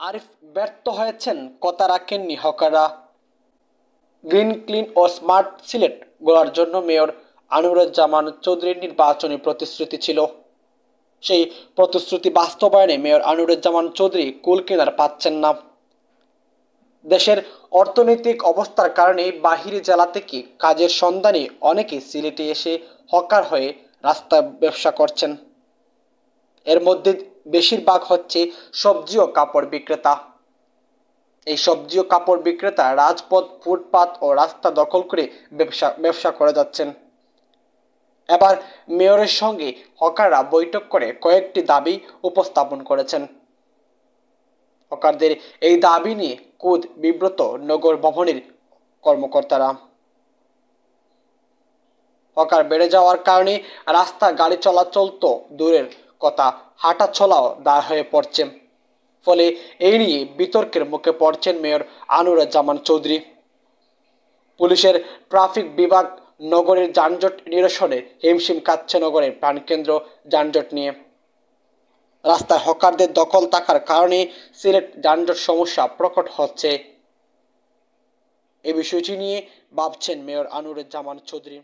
আরিফ ব্যর্থ হয়েছেন, কথা রাখেননি হকাররা। গ্রিন, ক্লিন ও স্মার্ট সিলেট গড়ার জন্য মেয়র আনোয়ারুজ্জামান চৌধুরীর নির্বাচনী প্রতিশ্রুতি ছিল। সেই প্রতিশ্রুতি বাস্তবায়নে মেয়র আনোয়ারুজ্জামান চৌধুরী কুল কিনারা পাচ্ছেন না। দেশের অর্থনৈতিক অবস্থার কারণে বাহিরি জেলা থেকে কাজের সন্ধানে অনেকেই সিলেটে এসে হকার হয়ে রাস্তায় ব্যবসা করছেন। এর মধ্যে বেশিরভাগ হচ্ছে সবজি ও কাপড় বিক্রেতা। এই সবজি ও কাপড় বিক্রেতা রাজপথ, ফুটপাত ও রাস্তা দখল করে ব্যবসা করে যাচ্ছেন। এবার মেয়রের সঙ্গে হকাররা বৈঠক করে কয়েকটি দাবি উপস্থাপন করেছেন। হকারদের এই দাবি নিয়ে খোদ বিব্রত নগর ভবনের কর্মকর্তারা। হকার বেড়ে যাওয়ার কারণে রাস্তা গাড়ি চলাচল তো দূরের কথা, হাঁটা চলাও দায় হয়ে পড়ছে। ফলে এই নিয়ে বিতর্কের মুখে পড়ছেন মেয়র আনোয়ারুজ্জামান চৌধুরী। পুলিশের ট্রাফিক বিভাগ নগরের যানজট নিরসনে হিমশিম খাচ্ছে নগরের প্রাণকেন্দ্র যানজট নিয়ে। রাস্তায় হকারদের দখল থাকার কারণে সিলেট যানজট সমস্যা প্রকট হচ্ছে। এই বিষয়টি নিয়ে ভাবছেন মেয়র আনোয়ারুজ্জামান চৌধুরী।